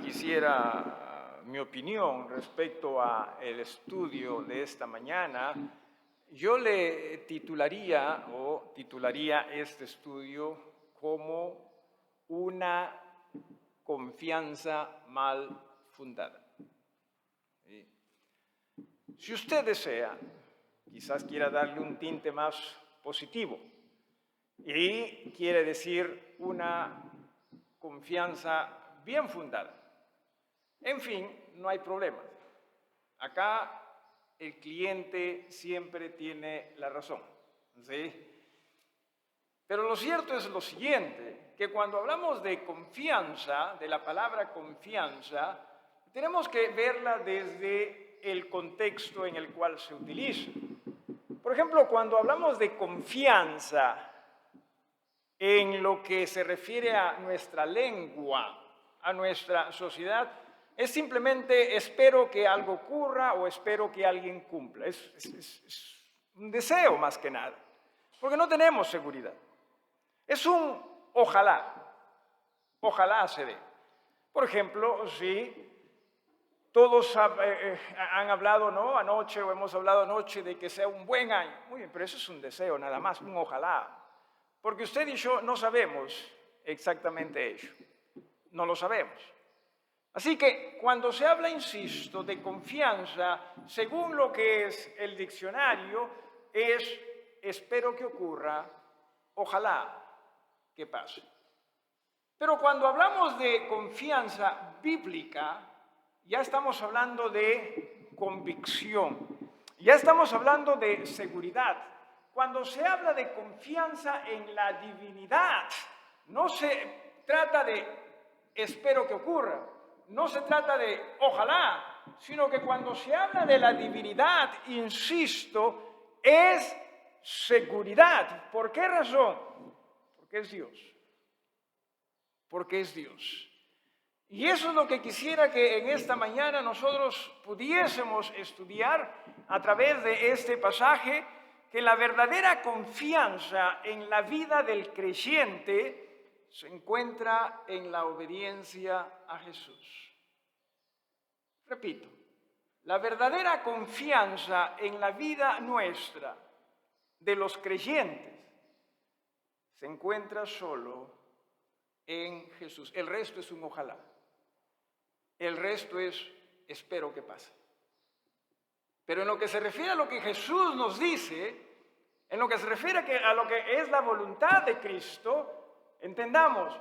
quisiera mi opinión respecto a el estudio de esta mañana, yo le titularía este estudio como una confianza mal fundada. ¿Sí? Si usted desea, quizás quiera darle un tinte más positivo y quiere decir una confianza bien fundada. En fin, no hay problema. Acá el cliente siempre tiene la razón, ¿sí? Pero lo cierto es lo siguiente, que cuando hablamos de confianza, de la palabra confianza, tenemos que verla desde el contexto en el cual se utiliza. Por ejemplo, cuando hablamos de confianza en lo que se refiere a nuestra lengua, a nuestra sociedad, es simplemente espero que algo ocurra o espero que alguien cumpla. Es un deseo más que nada, porque no tenemos seguridad. Es un ojalá se dé. Por ejemplo, si todos han hablado, ¿no?, anoche, o hemos hablado anoche de que sea un buen año. Muy bien, pero eso es un deseo nada más, un ojalá. Porque usted y yo no sabemos exactamente ello. No lo sabemos. Así que cuando se habla, insisto, de confianza, según lo que es el diccionario, es espero que ocurra, ojalá que pase. Pero cuando hablamos de confianza bíblica, ya estamos hablando de convicción, ya estamos hablando de seguridad. Cuando se habla de confianza en la divinidad, no se trata de espero que ocurra, no se trata de ojalá, sino que cuando se habla de la divinidad, insisto, es seguridad. ¿Por qué razón? Porque es Dios. Porque es Dios. Y eso es lo que quisiera que en esta mañana nosotros pudiésemos estudiar a través de este pasaje, que la verdadera confianza en la vida del creyente se encuentra en la obediencia a Jesús. Repito, la verdadera confianza en la vida nuestra de los creyentes se encuentra solo en Jesús. El resto es un ojalá. El resto es espero que pase. Pero en lo que se refiere a lo que Jesús nos dice, en lo que se refiere a lo que es la voluntad de Cristo, entendamos,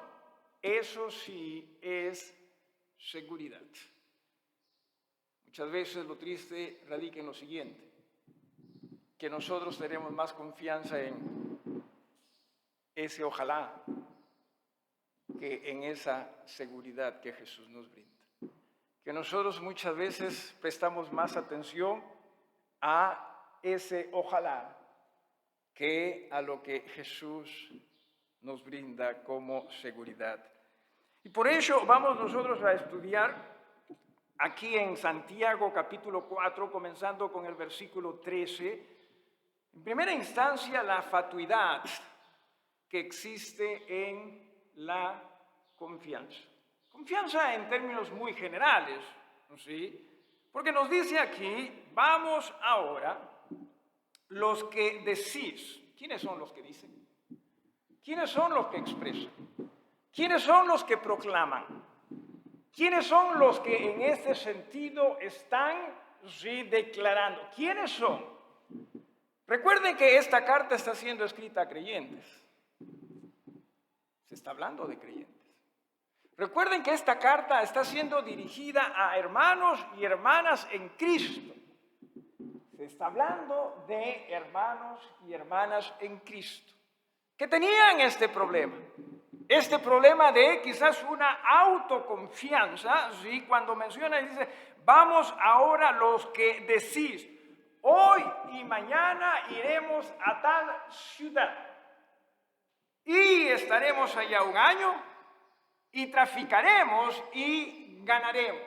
eso sí es seguridad. Muchas veces lo triste radica en lo siguiente, que nosotros tenemos más confianza en ese ojalá que en esa seguridad que Jesús nos brinda. Que nosotros muchas veces prestamos más atención a ese ojalá que a lo que Jesús nos brinda como seguridad. Y por ello vamos nosotros a estudiar aquí en Santiago capítulo 4, comenzando con el versículo 13, en primera instancia la fatuidad que existe en la confianza. Confianza en términos muy generales, ¿sí? Porque nos dice aquí, vamos ahora, los que decís. ¿Quiénes son los que dicen? ¿Quiénes son los que expresan? ¿Quiénes son los que proclaman? ¿Quiénes son los que en este sentido están, sí, declarando? ¿Quiénes son? Recuerden que esta carta está siendo escrita a creyentes. Se está hablando de creyentes. Recuerden que esta carta está siendo dirigida a hermanos y hermanas en Cristo. Se está hablando de hermanos y hermanas en Cristo que tenían este problema de quizás una autoconfianza, ¿sí? Cuando menciona y dice, vamos ahora los que decís, hoy y mañana iremos a tal ciudad y estaremos allá un año y traficaremos y ganaremos.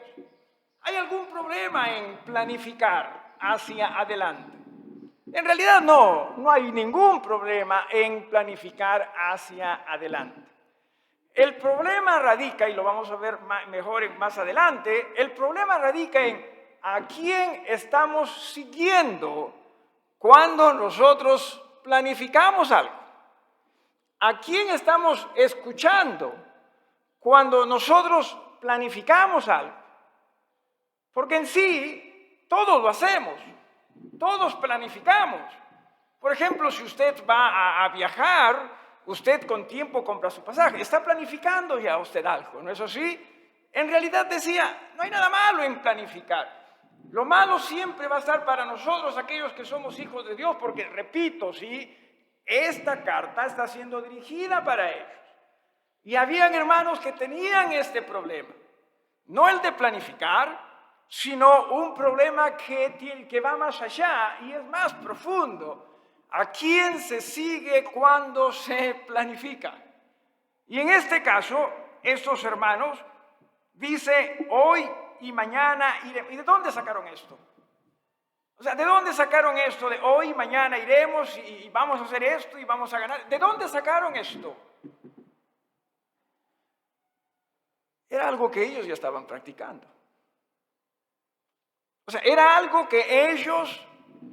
¿Hay algún problema en planificar hacia adelante? En realidad no hay ningún problema en planificar hacia adelante. El problema radica, y lo vamos a ver mejor más adelante, el problema radica en a quién estamos siguiendo cuando nosotros planificamos algo. ¿A quién estamos escuchando cuando nosotros planificamos algo? Porque en sí, todos lo hacemos, todos planificamos. Por ejemplo, si usted va a viajar, usted con tiempo compra su pasaje, está planificando ya usted algo, ¿no es así? En realidad decía, no hay nada malo en planificar. Lo malo siempre va a estar para nosotros, aquellos que somos hijos de Dios, porque, repito, ¿sí? Esta carta está siendo dirigida para ellos. Y habían hermanos que tenían este problema. No el de planificar, sino un problema que va más allá y es más profundo. ¿A quién se sigue cuando se planifica? Y en este caso, estos hermanos dice hoy y mañana iremos. ¿Y de dónde sacaron esto? O sea, ¿de dónde sacaron esto de hoy y mañana iremos y vamos a hacer esto y vamos a ganar? ¿De dónde sacaron esto? Era algo que ellos ya estaban practicando. O sea, era algo que ellos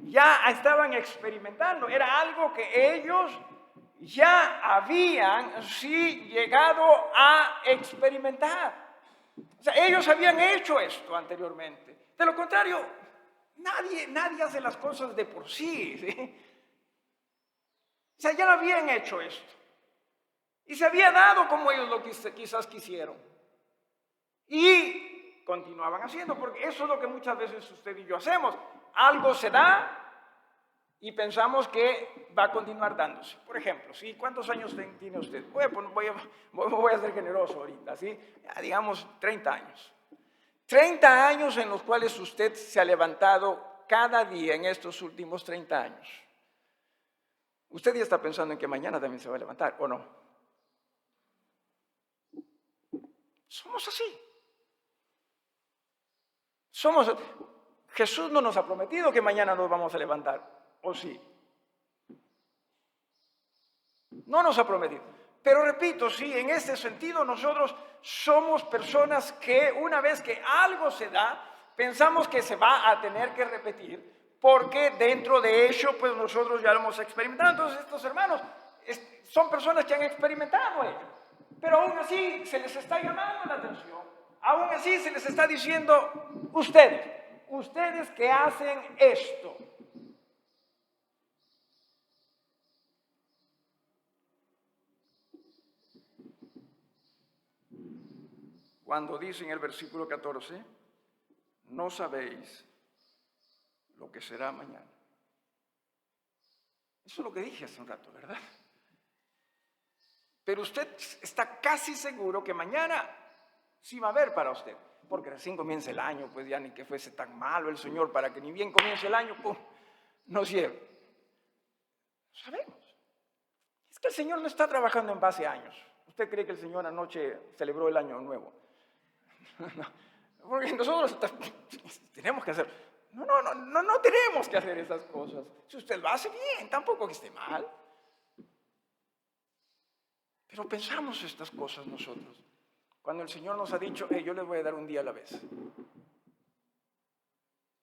ya estaban experimentando, era algo que ellos ya habían sí llegado a experimentar. O sea, ellos habían hecho esto anteriormente. De lo contrario, nadie hace las cosas de por sí, ¿sí? O sea, ya lo habían hecho esto. Y se había dado como ellos lo quizás quisieron. Y continuaban haciendo, porque eso es lo que muchas veces usted y yo hacemos. Algo se da y pensamos que va a continuar dándose. Por ejemplo, ¿sí? ¿Cuántos años tiene usted? Voy a ser generoso ahorita, ¿sí? Ya, digamos 30 años. 30 años en los cuales usted se ha levantado cada día en estos últimos 30 años. Usted ya está pensando en que mañana también se va a levantar, ¿o no? Somos así. Jesús no nos ha prometido que mañana nos vamos a levantar, ¿o sí? No nos ha prometido. Pero repito, sí, en este sentido nosotros somos personas que una vez que algo se da, pensamos que se va a tener que repetir, porque dentro de ello, pues nosotros ya lo hemos experimentado. Entonces estos hermanos son personas que han experimentado ello, pero aún así se les está llamando la atención, aún así se les está diciendo, ustedes que hacen esto. Cuando dice en el versículo 14, no sabéis lo que será mañana. Eso es lo que dije hace un rato, ¿verdad? Pero usted está casi seguro que mañana sí va a haber para usted, porque recién comienza el año, pues ya ni que fuese tan malo el Señor para que ni bien comience el año, ¡pum!, nos lleve. Sabemos. Es que el Señor no está trabajando en base a años. ¿Usted cree que el Señor anoche celebró el año nuevo? No, porque nosotros tenemos que hacer. No tenemos que hacer esas cosas. Si usted lo hace bien, tampoco que esté mal. Pero pensamos estas cosas nosotros. Cuando el Señor nos ha dicho, yo les voy a dar un día a la vez.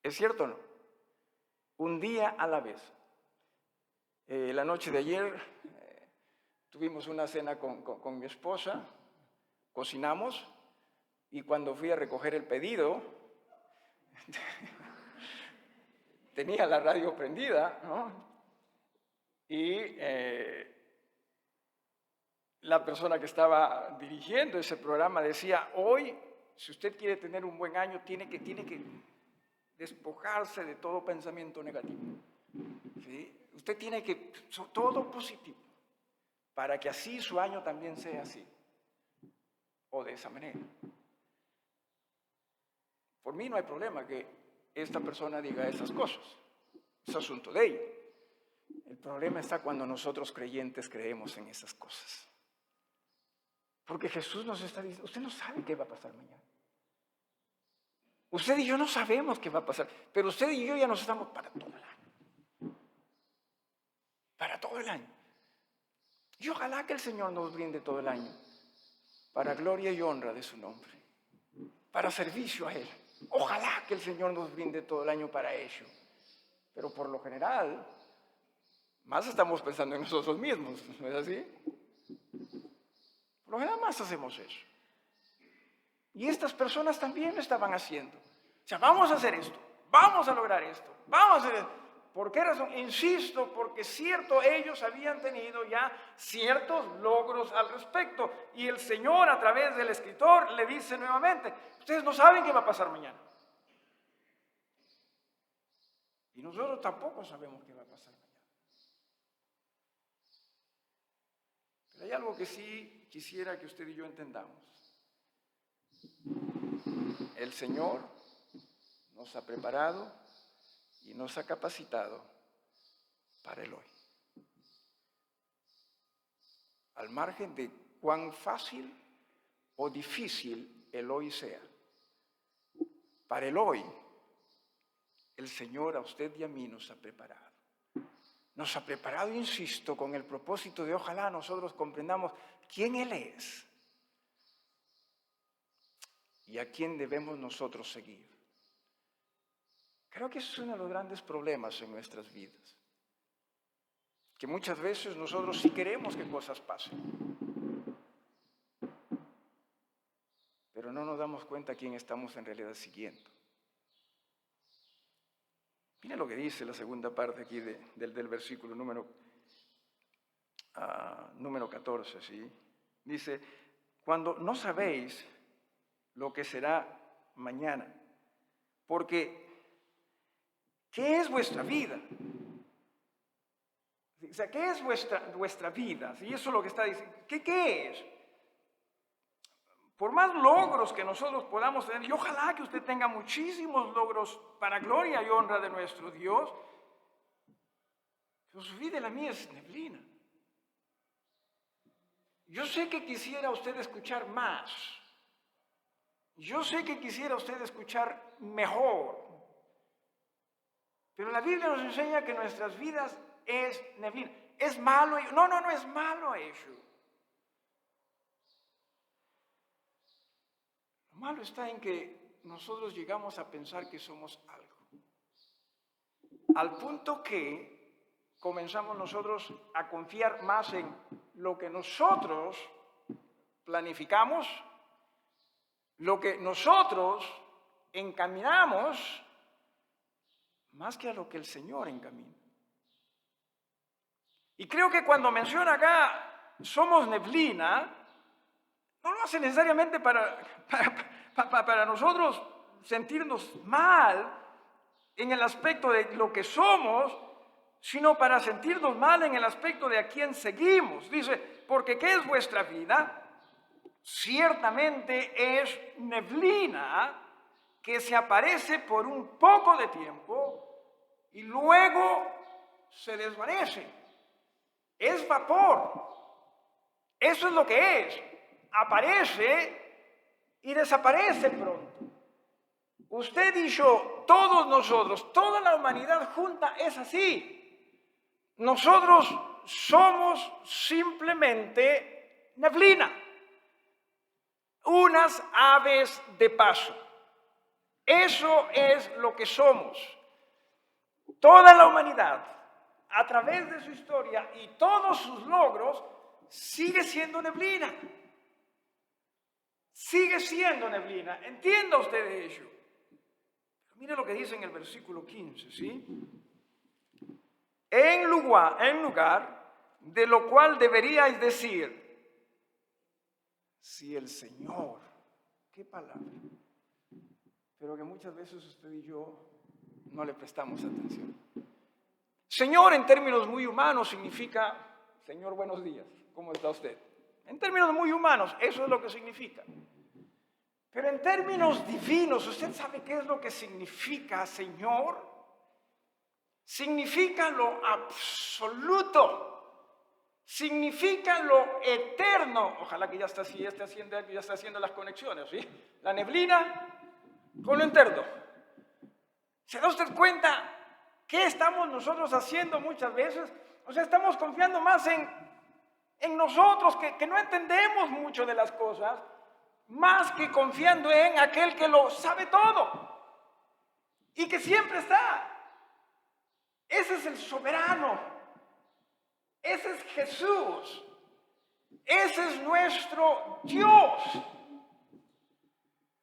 ¿Es cierto o no? Un día a la vez. La noche de ayer tuvimos una cena con mi esposa, cocinamos, y cuando fui a recoger el pedido, tenía la radio prendida, ¿no? Y la persona que estaba dirigiendo ese programa decía, hoy, si usted quiere tener un buen año, tiene que despojarse de todo pensamiento negativo. ¿Sí? Usted tiene que, todo positivo, para que así su año también sea así, o de esa manera. Por mí no hay problema que esta persona diga esas cosas, es asunto de ella. El problema está cuando nosotros creyentes creemos en esas cosas. Porque Jesús nos está diciendo, usted no sabe qué va a pasar mañana. Usted y yo no sabemos qué va a pasar, pero usted y yo ya nos estamos para todo el año. Para todo el año. Y ojalá que el Señor nos brinde todo el año. para gloria y honra de su nombre, para servicio a Él. Ojalá que el Señor nos brinde todo el año para ello. Pero por lo general, más estamos pensando en nosotros mismos, ¿no es así? Por lo general más hacemos eso. Y estas personas también lo estaban haciendo. O sea, vamos a hacer esto, vamos a lograr esto, vamos a hacer esto. ¿Por qué razón? Insisto, porque cierto, ellos habían tenido ya ciertos logros al respecto. Y el Señor, a través del escritor, le dice nuevamente, ustedes no saben qué va a pasar mañana. Y nosotros tampoco sabemos qué va a pasar mañana. Pero hay algo que sí quisiera que usted y yo entendamos. El Señor nos ha preparado y nos ha capacitado para el hoy. Al margen de cuán fácil o difícil el hoy sea. Para el hoy, el Señor a usted y a mí nos ha preparado. Nos ha preparado, insisto, con el propósito de ojalá nosotros comprendamos quién Él es y a quién debemos nosotros seguir. Creo que ese es uno de los grandes problemas en nuestras vidas. Que muchas veces nosotros sí queremos que cosas pasen, pero no nos damos cuenta a quién estamos en realidad siguiendo. Mira lo que dice la segunda parte aquí del versículo número 14, ¿sí? Dice, cuando no sabéis lo que será mañana, porque ¿qué es vuestra vida? O sea, ¿qué es vuestra vida? Y eso es lo que está diciendo. ¿Qué es? Por más logros que nosotros podamos tener, y ojalá que usted tenga muchísimos logros para gloria y honra de nuestro Dios, pero su vida y la mía es neblina. Yo sé que quisiera usted escuchar más. Yo sé que quisiera usted escuchar mejor. Pero la Biblia nos enseña que nuestras vidas es neblina. ¿Es malo? No es malo eso. Lo malo está en que nosotros llegamos a pensar que somos algo. Al punto que comenzamos nosotros a confiar más en lo que nosotros planificamos, lo que nosotros encaminamos, más que a lo que el Señor encamina. Y creo que cuando menciona acá, somos neblina, no lo hace necesariamente para nosotros sentirnos mal en el aspecto de lo que somos, sino para sentirnos mal en el aspecto de a quién seguimos. Dice, porque ¿qué es vuestra vida? Ciertamente es neblina que se aparece por un poco de tiempo y luego se desvanece. Es vapor. Eso es lo que es. Aparece y desaparece pronto. Usted y yo, todos nosotros, toda la humanidad junta es así. Nosotros somos simplemente neblina. Unas aves de paso. Eso es lo que somos. Toda la humanidad, a través de su historia y todos sus logros, sigue siendo neblina. Sigue siendo neblina. Entienda usted de ello. Pero mire lo que dice en el versículo 15, ¿sí? En lugar de lo cual deberíais decir, si el Señor, qué palabra, pero que muchas veces usted y yo no le prestamos atención. Señor, en términos muy humanos, significa, Señor, buenos días, ¿cómo está usted? En términos muy humanos, eso es lo que significa. Pero en términos divinos, ¿usted sabe qué es lo que significa Señor? Significa lo absoluto, significa lo eterno. Ojalá que ya está haciendo las conexiones, ¿sí? La neblina con lo eterno. ¿Se da usted cuenta qué estamos nosotros haciendo muchas veces? O sea, estamos confiando más en en nosotros que no entendemos mucho de las cosas, más que confiando en aquel que lo sabe todo y que siempre está. Ese es el soberano, ese es Jesús, ese es nuestro Dios.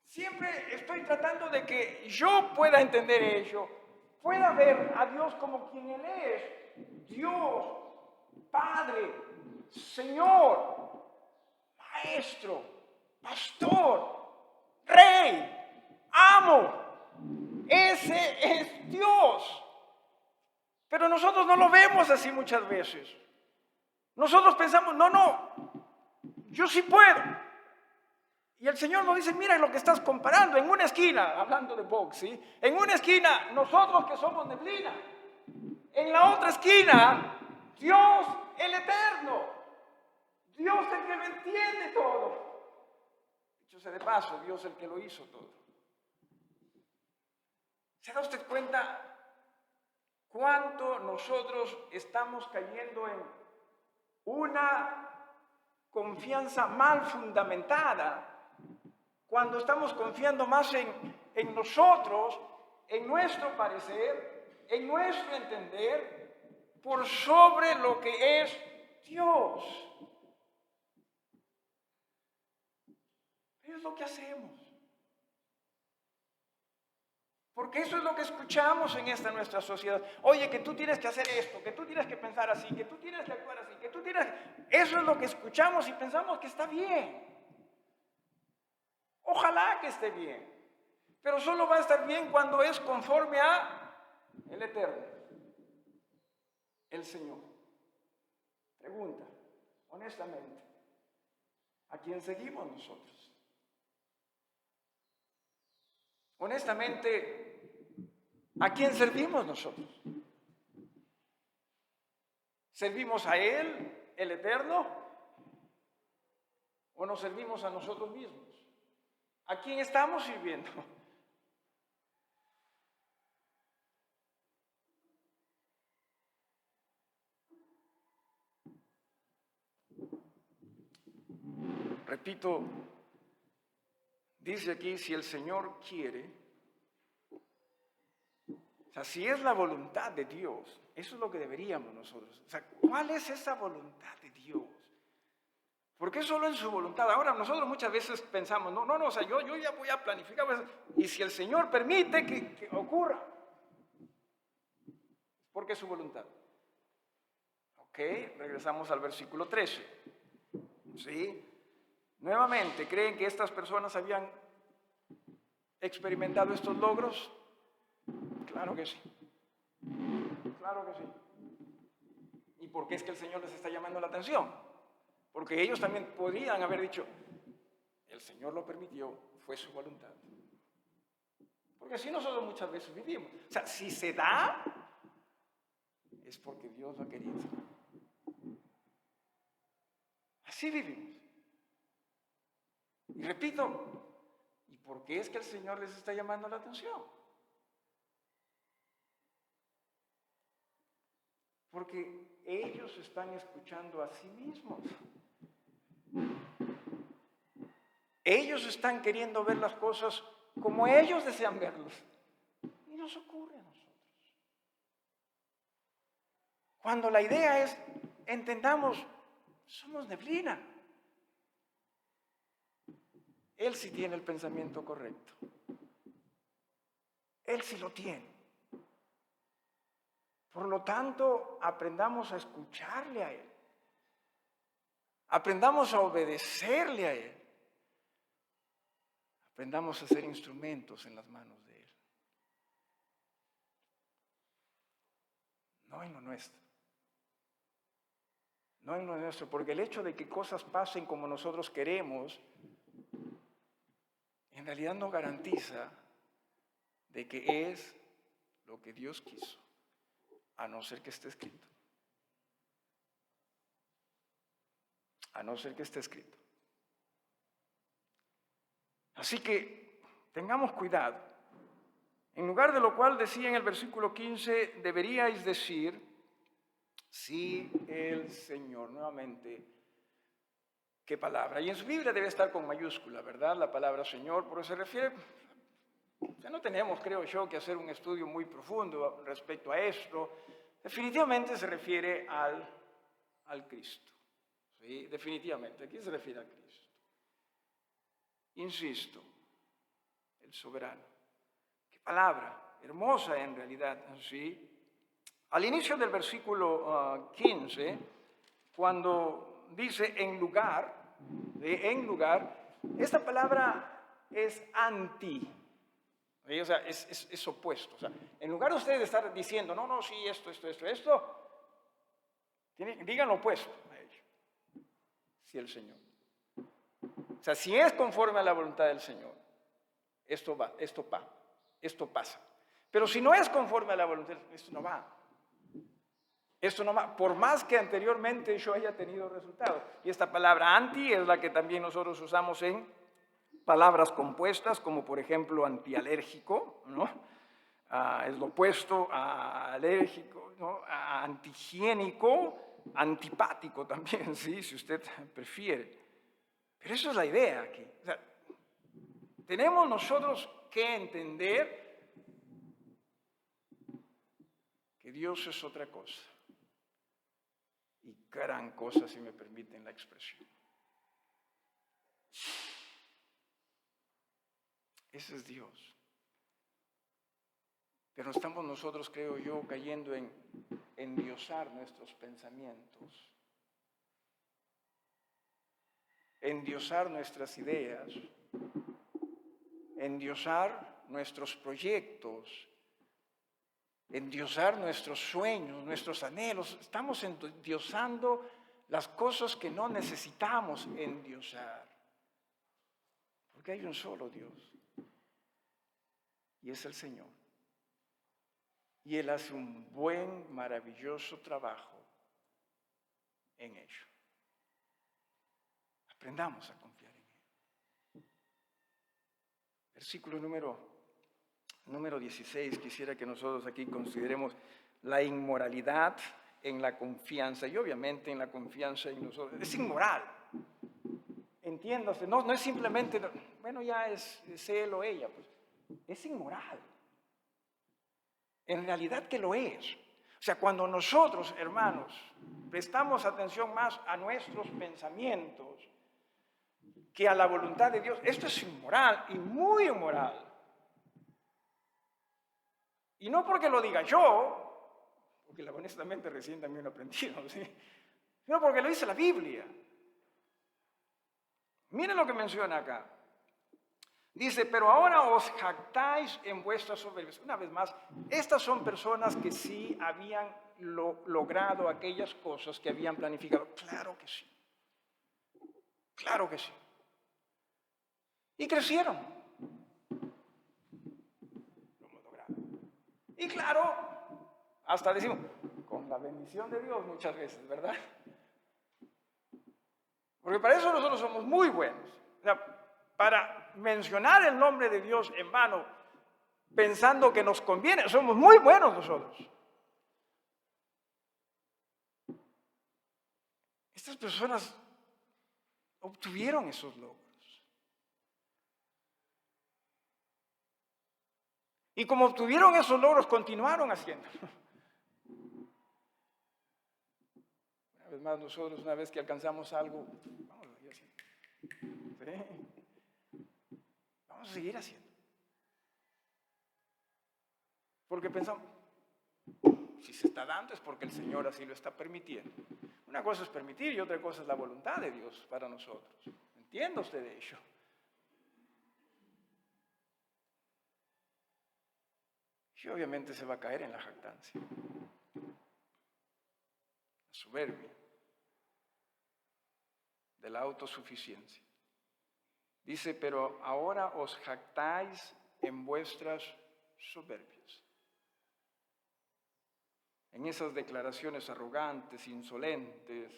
Siempre estoy tratando de que yo pueda entender ello, pueda ver a Dios como quien Él es, Dios, Padre, Señor, Maestro, Pastor, Rey, Amo. Ese es Dios. Pero nosotros no lo vemos así muchas veces. Nosotros pensamos, no, yo sí puedo. Y el Señor nos dice, mira lo que estás comparando. En una esquina, hablando de box, ¿sí? En una esquina, nosotros que somos neblina. En la otra esquina, Dios el Eterno. Dios el que lo entiende todo. Dicho sea de paso, Dios el que lo hizo todo. ¿Se da usted cuenta cuánto nosotros estamos cayendo en una confianza mal fundamentada cuando estamos confiando más en nosotros, en nuestro parecer, en nuestro entender, por sobre lo que es Dios? Eso es lo que hacemos. Porque eso es lo que escuchamos en esta nuestra sociedad. Oye, que tú tienes que hacer esto, que tú tienes que pensar así, que tú tienes que actuar así, que tú tienes... Eso es lo que escuchamos y pensamos que está bien. Ojalá que esté bien. Pero solo va a estar bien cuando es conforme a el Eterno, el Señor. Pregunta, honestamente, ¿a quién seguimos nosotros? Honestamente, ¿a quién servimos nosotros? ¿Servimos a Él, el Eterno? ¿O nos servimos a nosotros mismos? ¿A quién estamos sirviendo? Repito, dice aquí, si el Señor quiere, o sea, si es la voluntad de Dios, eso es lo que deberíamos nosotros. O sea, ¿cuál es esa voluntad de Dios? Porque es solo en su voluntad. Ahora, nosotros muchas veces pensamos, no, o sea, yo ya voy a planificar, y si el Señor permite que ocurra, porque es su voluntad. Ok, regresamos al versículo 13. ¿Sí? Nuevamente, ¿creen que estas personas habían experimentado estos logros? Claro que sí. Claro que sí. ¿Y por qué es que el Señor les está llamando la atención? Porque ellos también podrían haber dicho, el Señor lo permitió, fue su voluntad. Porque así nosotros muchas veces vivimos. O sea, si se da, es porque Dios lo ha querido. Así vivimos. Y repito, ¿y por qué es que el Señor les está llamando la atención? Porque ellos están escuchando a sí mismos. Ellos están queriendo ver las cosas como ellos desean verlas. Y nos ocurre a nosotros. Cuando la idea es, entendamos, somos neblina. Él sí tiene el pensamiento correcto. Él sí lo tiene. Por lo tanto, aprendamos a escucharle a Él. Aprendamos a obedecerle a Él. Aprendamos a ser instrumentos en las manos de Él. No en lo nuestro. No en lo nuestro, porque el hecho de que cosas pasen como nosotros queremos, en realidad no garantiza de que es lo que Dios quiso, a no ser que esté escrito. A no ser que esté escrito. Así que tengamos cuidado. En lugar de lo cual decía en el versículo 15, deberíais decir, si el Señor, nuevamente, ¿Qué palabra? Y en su Biblia debe estar con mayúscula, ¿verdad? La palabra Señor, porque se refiere, ya no tenemos, creo yo, que hacer un estudio muy profundo respecto a esto. Definitivamente se refiere al Cristo. ¿Sí? Definitivamente, aquí se refiere al Cristo. Insisto, el soberano. Qué palabra, hermosa en realidad, ¿sí? Al inicio del versículo 15, cuando dice en lugar, esta palabra es anti, ¿sí? O sea, es opuesto. O sea, en lugar de ustedes estar diciendo, no, no, sí, esto, digan lo opuesto a ello. Sí, el Señor. O sea, si es conforme a la voluntad del Señor, esto pasa. Pero si no es conforme a la voluntad, esto no va. Esto no va, por más que anteriormente yo haya tenido resultados. Y esta palabra anti es la que también nosotros usamos en palabras compuestas, como por ejemplo antialérgico, ¿no? Es lo opuesto a alérgico, ¿no? A antihigiénico, antipático también, ¿sí? Si usted prefiere. Pero eso es la idea aquí. O sea, tenemos nosotros que entender que Dios es otra cosa. Y gran cosa, si me permiten la expresión. Ese es Dios. Pero estamos nosotros, creo yo, cayendo en endiosar nuestros pensamientos, endiosar nuestras ideas, endiosar nuestros proyectos, endiosar nuestros sueños, nuestros anhelos. Estamos endiosando las cosas que no necesitamos endiosar. Porque hay un solo Dios. Y es el Señor. Y Él hace un buen, maravilloso trabajo en ello. Aprendamos a confiar en Él. Versículo número 16, quisiera que nosotros aquí consideremos la inmoralidad en la confianza, y obviamente en la confianza en nosotros. Es inmoral, entiéndase, no es simplemente, bueno, ya es él o ella, pues, es inmoral. En realidad que lo es. O sea, cuando nosotros, hermanos, prestamos atención más a nuestros pensamientos que a la voluntad de Dios, esto es inmoral y muy inmoral. Y no porque lo diga yo, porque honestamente recién también lo he aprendido, ¿sí? Sino porque lo dice la Biblia. Miren lo que menciona acá. Dice, pero ahora os jactáis en vuestras soberbias. Una vez más, estas son personas que sí habían logrado aquellas cosas que habían planificado. Claro que sí. Claro que sí. Y crecieron. Lo hemos logrado. Y claro, hasta decimos, con la bendición de Dios muchas veces, ¿verdad? Porque para eso nosotros somos muy buenos. O sea, para mencionar el nombre de Dios en vano, pensando que nos conviene, somos muy buenos nosotros. Estas personas obtuvieron esos logros. Y como obtuvieron esos logros, continuaron haciéndolo. Una vez más, nosotros, una vez que alcanzamos algo, vamos a seguir haciendo. ¿Sí? Vamos a seguir haciendo. Porque pensamos, si se está dando es porque el Señor así lo está permitiendo. Una cosa es permitir y otra cosa es la voluntad de Dios para nosotros. ¿Entiende usted de ello? Y obviamente se va a caer en la jactancia, la soberbia, de la autosuficiencia. Dice, pero ahora os jactáis en vuestras soberbias. En esas declaraciones arrogantes, insolentes,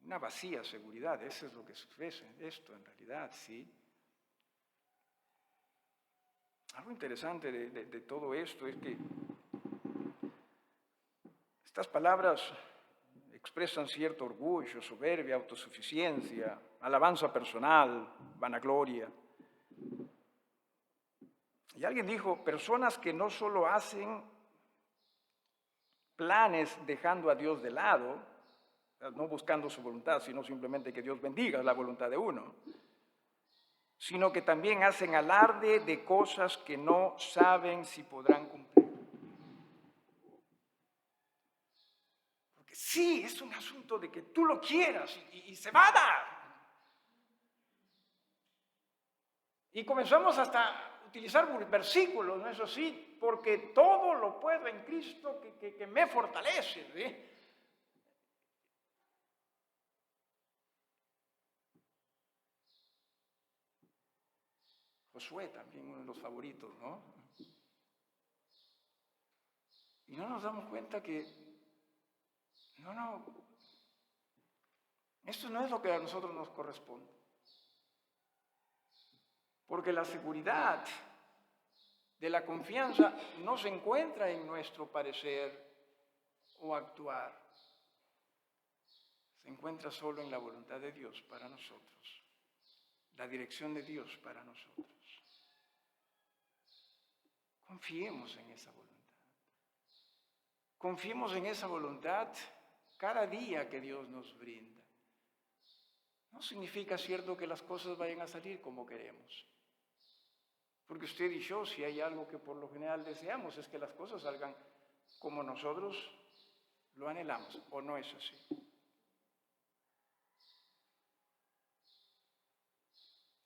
una vacía seguridad, eso es lo que expresa esto en realidad, ¿sí? Algo interesante de todo esto es que estas palabras expresan cierto orgullo, soberbia, autosuficiencia, alabanza personal, vanagloria. Y alguien dijo, personas que no solo hacen planes dejando a Dios de lado, no buscando su voluntad, sino simplemente que Dios bendiga la voluntad de uno, sino que también hacen alarde de cosas que no saben si podrán cumplir. Porque sí, es un asunto de que tú lo quieras y se va a dar. Y comenzamos hasta utilizar versículos, ¿no? Eso sí, porque todo lo puedo en Cristo que me fortalece, ¿sí? Josué también, uno de los favoritos, ¿no? Y no nos damos cuenta que, esto no es lo que a nosotros nos corresponde. Porque la seguridad de la confianza no se encuentra en nuestro parecer o actuar. Se encuentra solo en la voluntad de Dios para nosotros, la dirección de Dios para nosotros. Confiemos en esa voluntad. Confiemos en esa voluntad cada día que Dios nos brinda. No significa, cierto, que las cosas vayan a salir como queremos. Porque usted y yo, si hay algo que por lo general deseamos, es que las cosas salgan como nosotros lo anhelamos, ¿o no es así?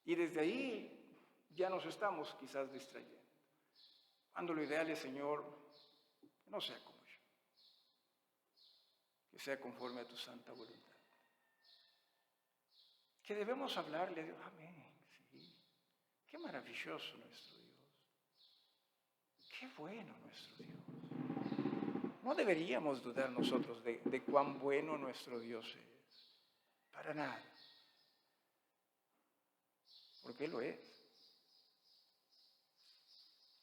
Y desde ahí ya nos estamos quizás distrayendo. Cuando lo ideal es, Señor, no sea como yo, que sea conforme a tu santa voluntad. Que debemos hablarle a Dios, amén, sí. Qué maravilloso nuestro Dios. Qué bueno nuestro Dios. No deberíamos dudar nosotros de cuán bueno nuestro Dios es. Para nada. Porque Él lo es.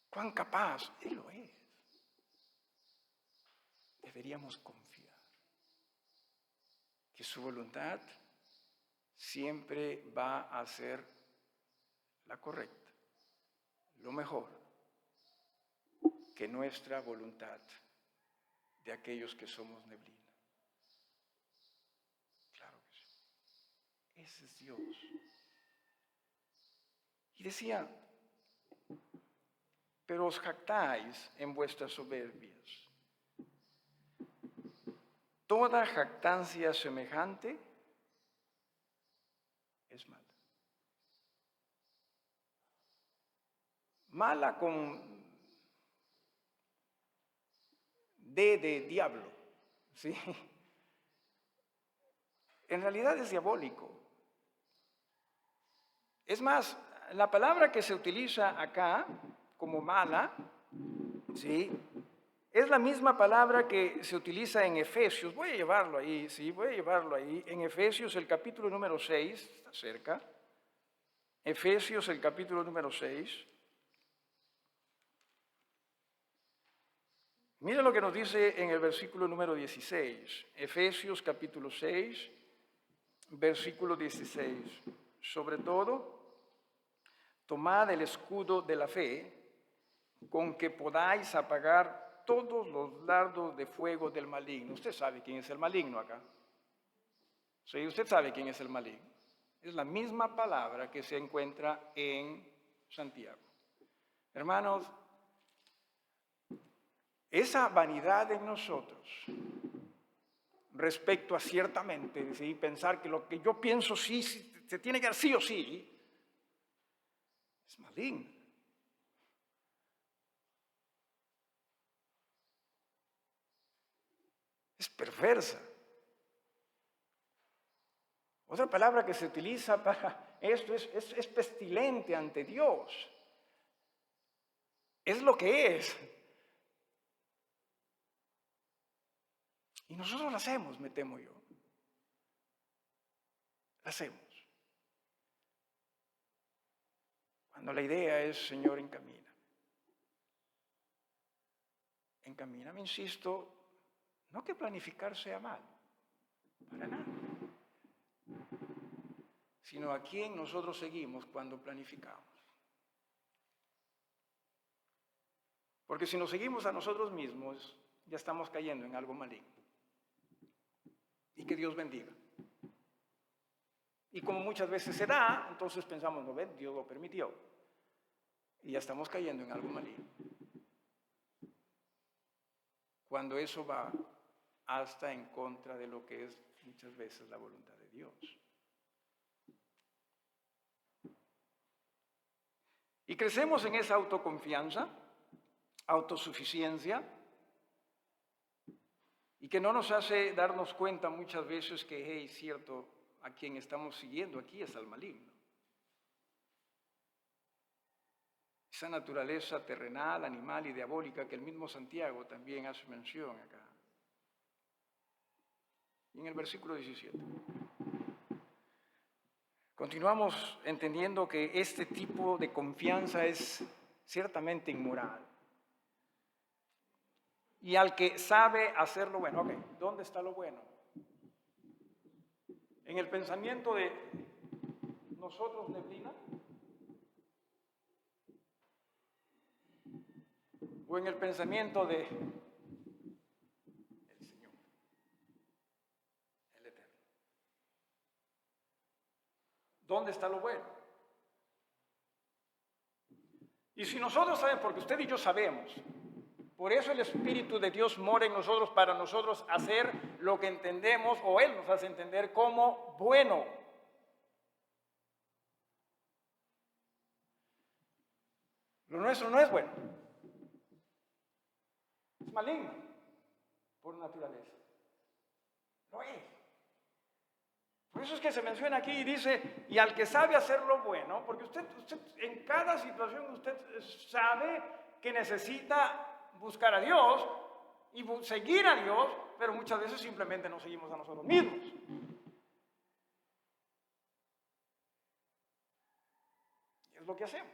Cuán capaz, Él lo es. Deberíamos confiar que su voluntad siempre va a ser la correcta, lo mejor, que nuestra voluntad de aquellos que somos neblina. Claro que sí. Ese es Dios. Y decía, pero os jactáis en vuestras soberbias. Toda jactancia semejante es mala. Mala con D de diablo, ¿sí? En realidad es diabólico. Es más, la palabra que se utiliza acá como mala, ¿sí?, es la misma palabra que se utiliza en Efesios. Voy a llevarlo ahí, sí, voy a llevarlo ahí. En Efesios, el capítulo número 6, está cerca. Efesios, el capítulo número 6. Mira lo que nos dice en el versículo número 16. Efesios, capítulo 6, versículo 16. Sobre todo, tomad el escudo de la fe, con que podáis apagar todos los dardos de fuego del maligno. Usted sabe quién es el maligno acá. Sí, usted sabe quién es el maligno. Es la misma palabra que se encuentra en Santiago. Hermanos, esa vanidad en nosotros respecto a ciertamente, ¿sí?, pensar que lo que yo pienso sí se tiene que dar sí o sí, es maligno. Es perversa. Otra palabra que se utiliza para esto es pestilente ante Dios. Es lo que es. Y nosotros lo hacemos, me temo yo. Lo hacemos. Cuando la idea es, Señor, encamina. Encamina, me insisto, no que planificar sea mal. Para nada. Sino a quién nosotros seguimos cuando planificamos. Porque si nos seguimos a nosotros mismos, ya estamos cayendo en algo maligno. Y que Dios bendiga. Y como muchas veces se da, entonces pensamos, no ven, Dios lo permitió. Y ya estamos cayendo en algo maligno. Cuando eso va hasta en contra de lo que es muchas veces la voluntad de Dios. Y crecemos en esa autoconfianza, autosuficiencia, y que no nos hace darnos cuenta muchas veces que, hey, cierto, a quien estamos siguiendo aquí es al maligno. Esa naturaleza terrenal, animal y diabólica que el mismo Santiago también hace mención acá. Y en el versículo 17. Continuamos entendiendo que este tipo de confianza es ciertamente inmoral. Y al que sabe hacer lo bueno, ok, ¿dónde está lo bueno? ¿En el pensamiento de nosotros, neblina? ¿O en el pensamiento de el Señor, el Eterno? ¿Dónde está lo bueno? Y si nosotros sabemos, porque usted y yo sabemos, por eso el Espíritu de Dios mora en nosotros para nosotros hacer lo que entendemos, o Él nos hace entender como bueno. Lo nuestro no es bueno. Es maligno por naturaleza. No es. Por eso es que se menciona aquí y dice, y al que sabe hacer lo bueno, porque usted en cada situación usted sabe que necesita buscar a Dios y seguir a Dios, pero muchas veces simplemente no seguimos a nosotros mismos. Y es lo que hacemos.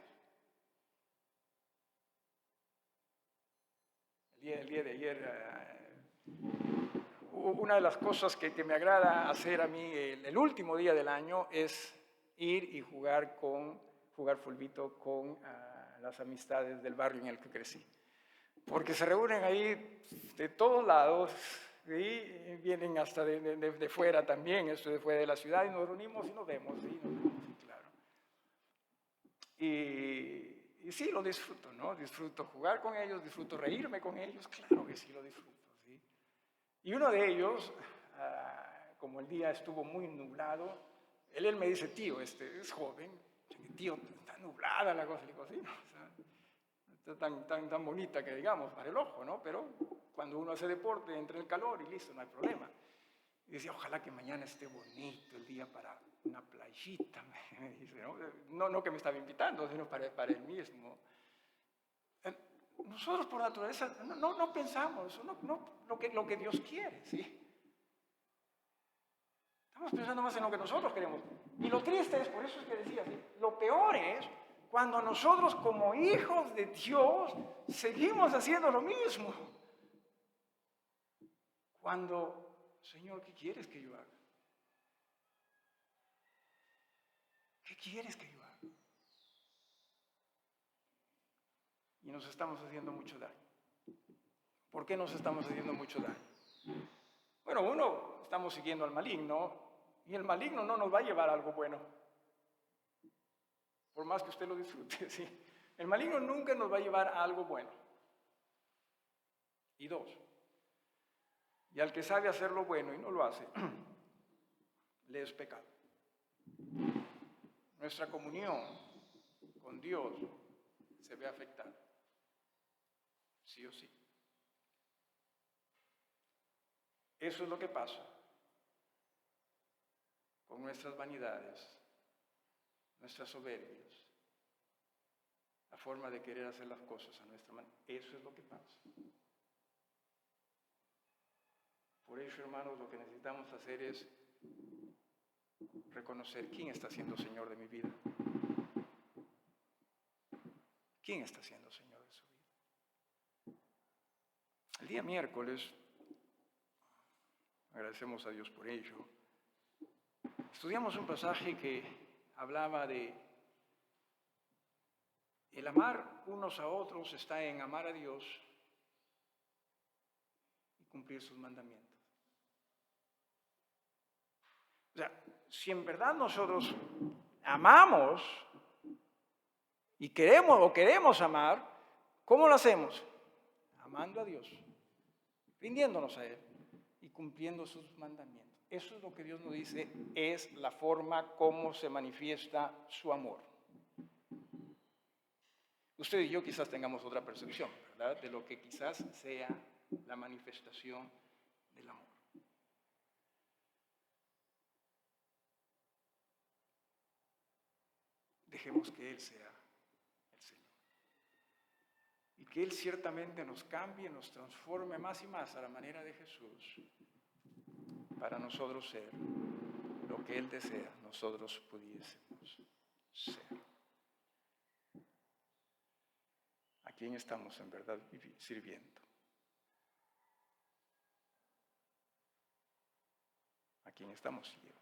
El día de ayer, una de las cosas que me agrada hacer a mí el último día del año es ir y jugar fulbito con las amistades del barrio en el que crecí. Porque se reúnen ahí de todos lados, y vienen hasta de fuera también, esto de fuera de la ciudad, y nos reunimos y nos vemos, claro. Y sí, lo disfruto, ¿no? Disfruto jugar con ellos, disfruto reírme con ellos, claro que sí lo disfruto, ¿sí? Y uno de ellos, como el día estuvo muy nublado, él me dice, tío, es joven, tío, está nublada la cosa, le digo, sí, ¿no? O sea, tan bonita que digamos para el ojo, ¿no? Pero cuando uno hace deporte entra el calor y listo, no hay problema. Y decía, ojalá que mañana esté bonito el día para una playita, me dice, ¿no? No que me estaba invitando, sino para él mismo. Nosotros por naturaleza no pensamos, lo que Dios quiere, ¿sí? Estamos pensando más en lo que nosotros queremos. Y lo triste es, por eso es que decía, ¿sí? Lo peor es cuando nosotros como hijos de Dios seguimos haciendo lo mismo. Cuando, Señor, ¿qué quieres que yo haga? ¿Qué quieres que yo haga? Y nos estamos haciendo mucho daño. ¿Por qué nos estamos haciendo mucho daño? Bueno, uno, estamos siguiendo al maligno, y el maligno no nos va a llevar a algo bueno. Por más que usted lo disfrute, ¿sí? El maligno nunca nos va a llevar a algo bueno. Y dos, y al que sabe hacer lo bueno y no lo hace, le es pecado. Nuestra comunión con Dios se ve afectada, sí o sí. Eso es lo que pasa con nuestras vanidades, nuestras soberbias, la forma de querer hacer las cosas a nuestra manera. Eso es lo que pasa. Por eso, hermanos, lo que necesitamos hacer es reconocer quién está siendo Señor de mi vida. ¿Quién está siendo Señor de su vida? El día miércoles Agradecemos a Dios por ello. Estudiamos un pasaje que hablaba de el amar unos a otros está en amar a Dios y cumplir sus mandamientos. O sea, si en verdad nosotros amamos y queremos amar, ¿cómo lo hacemos? Amando a Dios, rindiéndonos a Él y cumpliendo sus mandamientos. Eso es lo que Dios nos dice, es la forma como se manifiesta su amor. Usted y yo quizás tengamos otra percepción, ¿verdad?, de lo que quizás sea la manifestación del amor. Dejemos que Él sea el Señor. Y que Él ciertamente nos cambie, nos transforme más y más a la manera de Jesús, para nosotros ser lo que Él desea, nosotros pudiésemos ser. ¿A quién estamos en verdad sirviendo? ¿A quién estamos siguiendo?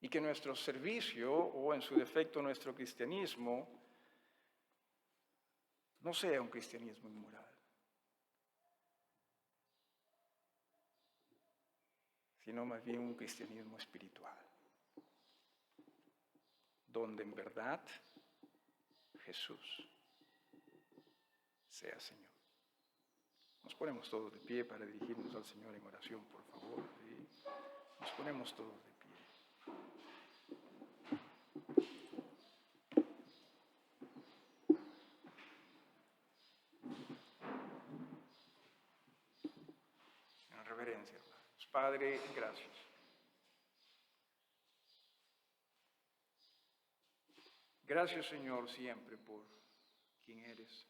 Y que nuestro servicio, o en su defecto nuestro cristianismo, no sea un cristianismo inmoral, sino más bien un cristianismo espiritual, donde en verdad Jesús sea Señor. Nos ponemos todos de pie para dirigirnos al Señor en oración, por favor. ¿Sí? Nos ponemos todos de pie. En reverencia, hermanos. Padre, gracias. Gracias, Señor, siempre por quien eres.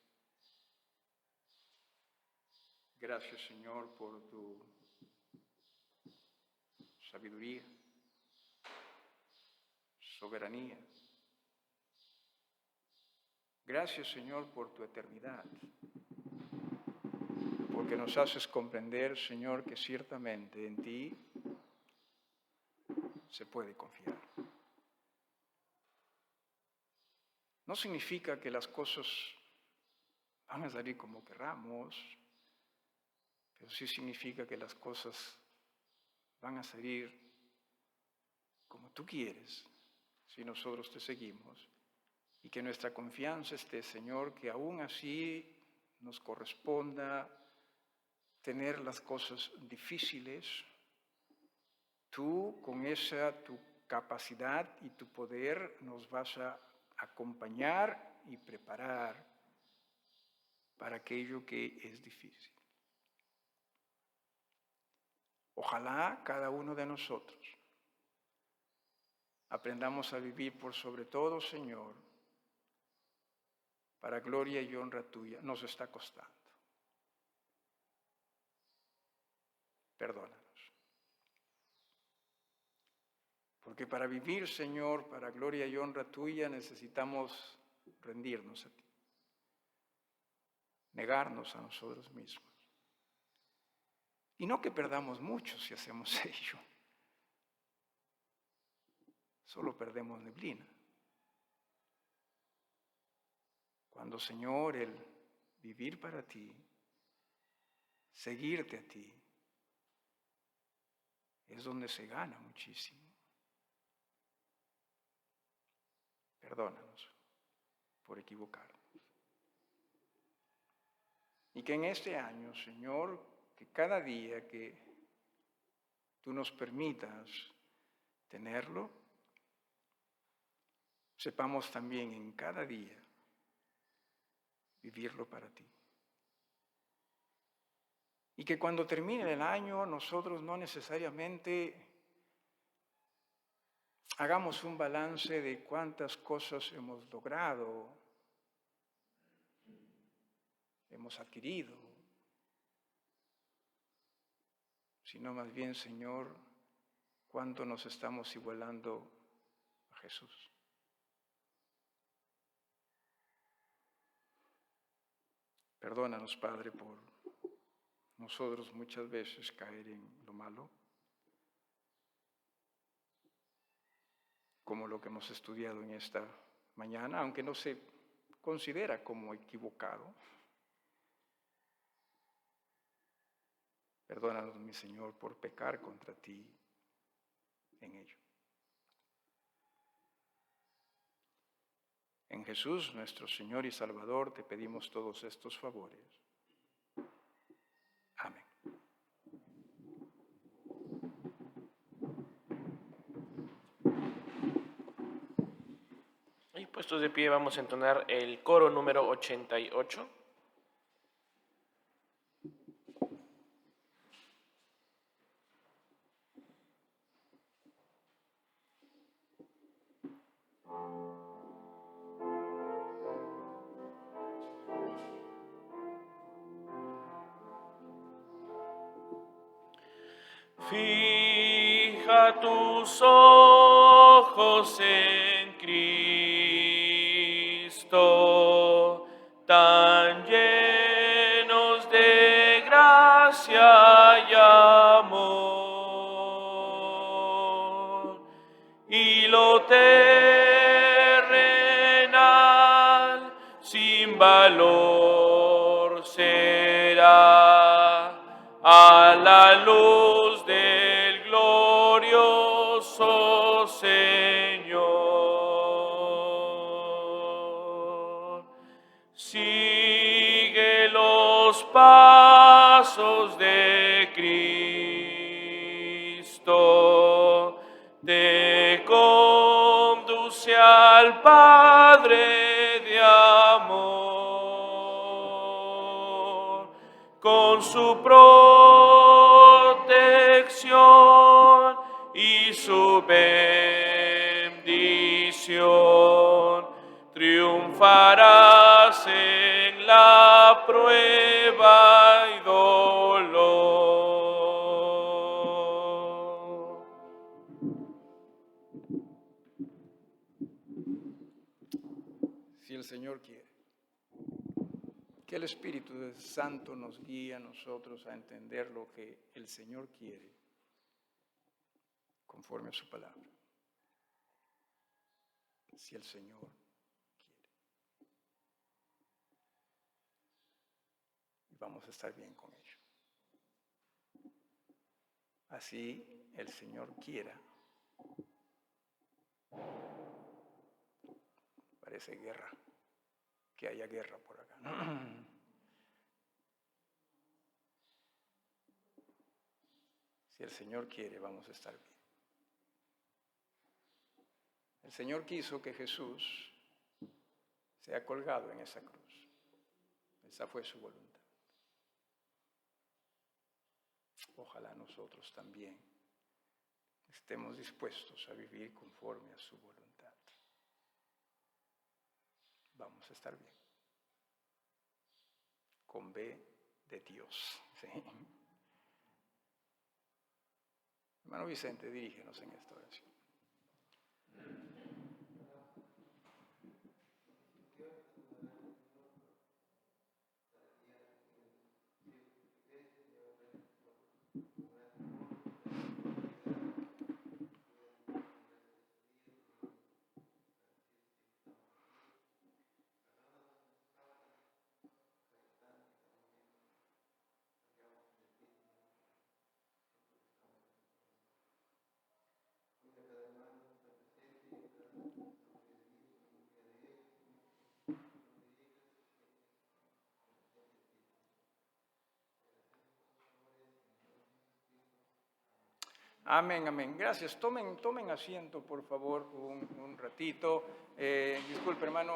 Gracias, Señor, por tu sabiduría, soberanía. Gracias, Señor, por tu eternidad, porque nos haces comprender, Señor, que ciertamente en ti se puede confiar. No significa que las cosas van a salir como querramos, pero sí significa que las cosas van a salir como tú quieres, si nosotros te seguimos, y que nuestra confianza esté, Señor, que aún así nos corresponda tener las cosas difíciles, tú con esa tu capacidad y tu poder nos vas a acompañar y preparar para aquello que es difícil. Ojalá cada uno de nosotros aprendamos a vivir por sobre todo, Señor, para gloria y honra tuya. Nos está costando. Perdónanos. Porque para vivir, Señor, para gloria y honra tuya, necesitamos rendirnos a ti. Negarnos a nosotros mismos. Y no que perdamos mucho si hacemos ello. Solo perdemos neblina. Cuando, Señor, el vivir para ti, seguirte a ti, es donde se gana muchísimo. Perdónanos por equivocarnos. Y que en este año, Señor, que cada día que tú nos permitas tenerlo, sepamos también en cada día vivirlo para ti. Y que cuando termine el año nosotros no necesariamente hagamos un balance de cuántas cosas hemos logrado, hemos adquirido, sino más bien, Señor, cuánto nos estamos igualando a Jesús. Perdónanos, Padre, por nosotros muchas veces caer en lo malo, como lo que hemos estudiado en esta mañana, aunque no se considera como equivocado. Perdónanos, mi Señor, por pecar contra ti en ello. En Jesús, nuestro Señor y Salvador, te pedimos todos estos favores. Amén. Y puestos de pie vamos a entonar el coro número 88. Fija tus ojos en Cristo, tan llenos de gracia y amor, y lo terrenal sin valor será a la luz del glorioso Señor. Sigue los pasos de Cristo, te conduce al Padre de amor, con su protección y su bendición, triunfarás en la prueba y dolor. Si el Señor quiere, que el Espíritu Santo nos guíe a nosotros a entender lo que el Señor quiere, conforme a su palabra. Si el Señor quiere. Y vamos a estar bien con ello. Así el Señor quiera. Parece guerra, que haya guerra por acá. Si el Señor quiere, vamos a estar bien. El Señor quiso que Jesús sea colgado en esa cruz. Esa fue su voluntad. Ojalá nosotros también estemos dispuestos a vivir conforme a su voluntad. Vamos a estar bien. Con B de Dios. ¿Sí? Hermano Vicente, dirígenos en esta oración. Amén, amén. Gracias. Tomen asiento, por favor, un ratito. Disculpe, hermano.